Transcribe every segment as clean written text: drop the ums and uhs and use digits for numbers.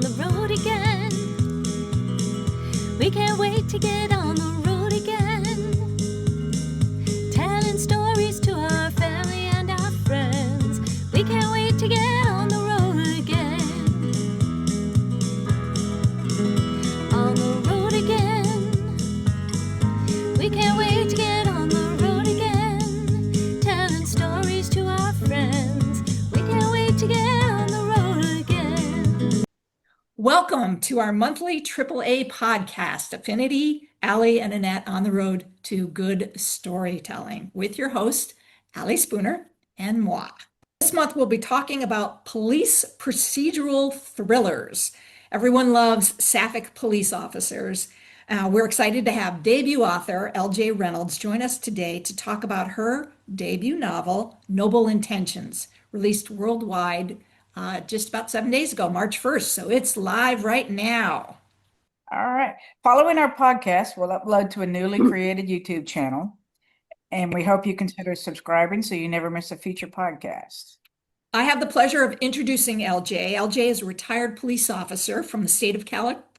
on the road again. We can't wait to get on the road again. Telling stories to our family and our friends. We can't wait to get on the road again. On the road again. We can't wait to get on the road again. Telling stories to our friends. We can't wait to get on the road again. Welcome to our monthly AAA podcast, Affinity, Allie, and Annette on the road to good storytelling with your host, Allie Spooner and moi. This month we'll be talking about police procedural thrillers. Everyone loves sapphic police officers. We're excited to have debut author LJ Reynolds join us today to talk about her debut novel, Noble Intentions, released worldwide just about 7 days ago, March 1st. So it's live right now. All right. Following our podcast, we'll upload to a newly created YouTube channel, and we hope you consider subscribing so you never miss a future podcast. I have the pleasure of introducing LJ. LJ is a retired police officer from the state of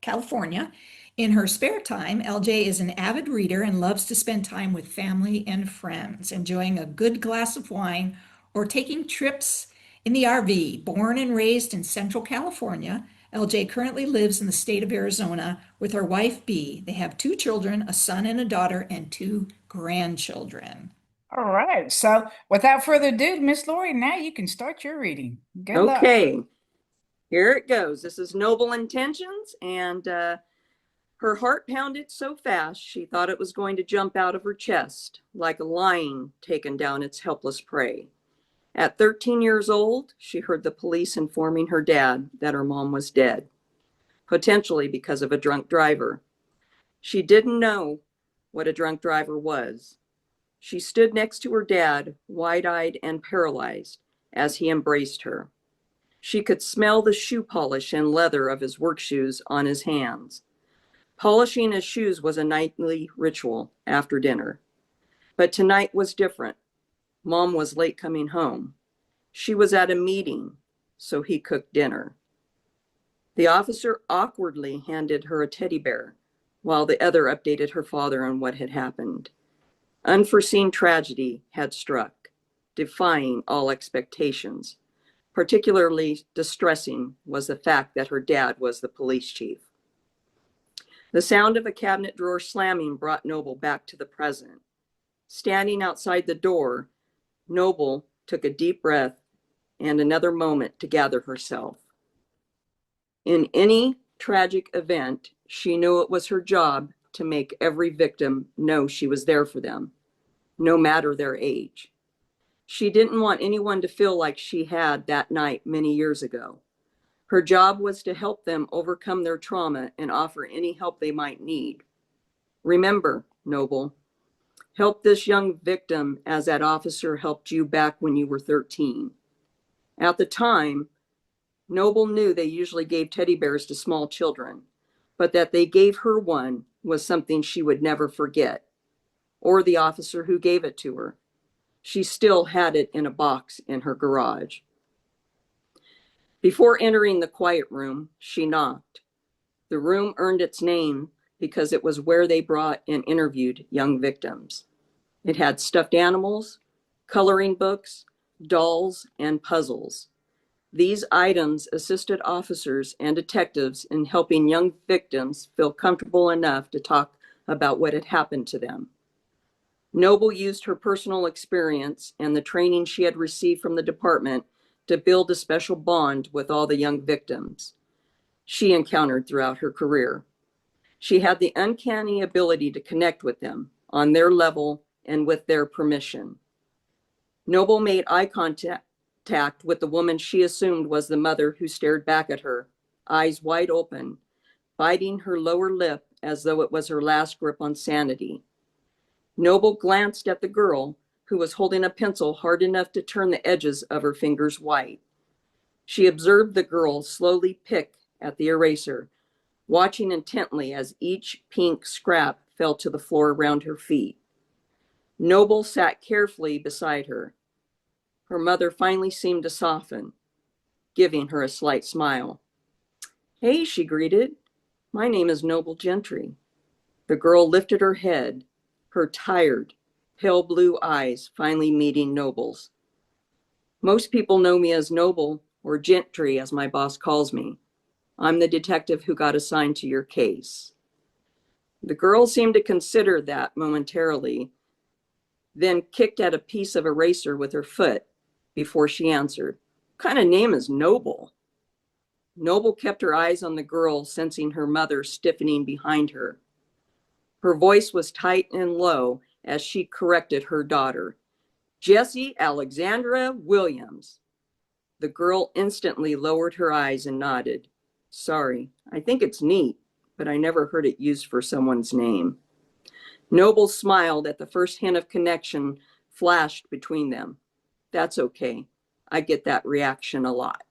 California. In her spare time, LJ is an avid reader and loves to spend time with family and friends, enjoying a good glass of wine or taking trips in the RV. Born and raised in Central California, LJ currently lives in the state of Arizona with her wife, Bee. They have 2 children, a son and a daughter, and 2 grandchildren. All right. So without further ado, Miss Lori, now you can start your reading. Good luck. Okay, here it goes. This is Noble Intentions, and her heart pounded so fast she thought it was going to jump out of her chest, like a lion taken down its helpless prey. At 13 years old, she heard the police informing her dad that her mom was dead, potentially because of a drunk driver. She didn't know what a drunk driver was. She stood next to her dad, wide-eyed and paralyzed, as he embraced her. She could smell the shoe polish and leather of his work shoes on his hands. Polishing his shoes was a nightly ritual after dinner. But tonight was different. Mom was late coming home. She was at a meeting, so he cooked dinner. The officer awkwardly handed her a teddy bear, while the other updated her father on what had happened. Unforeseen tragedy had struck, defying all expectations. Particularly distressing was the fact that her dad was the police chief. The sound of a cabinet drawer slamming brought Noble back to the present. Standing outside the door, Noble took a deep breath and another moment to gather herself. In any tragic event, she knew it was her job to make every victim know she was there for them, no matter their age. She didn't want anyone to feel like she had that night many years ago. Her job was to help them overcome their trauma and offer any help they might need. Remember, Noble, help this young victim as that officer helped you back when you were 13. At the time, Noble knew they usually gave teddy bears to small children, but that they gave her one was something she would never forget, or the officer who gave it to her. She still had it in a box in her garage. Before entering the quiet room, she knocked. The room earned its name because it was where they brought and interviewed young victims. It had stuffed animals, coloring books, dolls, and puzzles. These items assisted officers and detectives in helping young victims feel comfortable enough to talk about what had happened to them. Noble used her personal experience and the training she had received from the department to build a special bond with all the young victims she encountered throughout her career. She had the uncanny ability to connect with them on their level and with their permission. Noble made eye contact with the woman she assumed was the mother, who stared back at her, eyes wide open, biting her lower lip as though it was her last grip on sanity. Noble glanced at the girl, who was holding a pencil hard enough to turn the edges of her fingers white. She observed the girl slowly pick at the eraser, watching intently as each pink scrap fell to the floor around her feet. Noble sat carefully beside her. Her mother finally seemed to soften, giving her a slight smile. Hey, she greeted. My name is Noble Gentry. The girl lifted her head, her tired, pale blue eyes finally meeting Noble's. Most people know me as Noble, or Gentry, as my boss calls me. I'm the detective who got assigned to your case. The girl seemed to consider that momentarily, then kicked at a piece of eraser with her foot before she answered. What kind of name is Noble? Noble kept her eyes on the girl, sensing her mother stiffening behind her. Her voice was tight and low as she corrected her daughter. Jessie Alexandra Williams. The girl instantly lowered her eyes and nodded. Sorry, I think it's neat, but I never heard it used for someone's name. Noble smiled at the first hint of connection flashed between them. That's okay. I get that reaction a lot.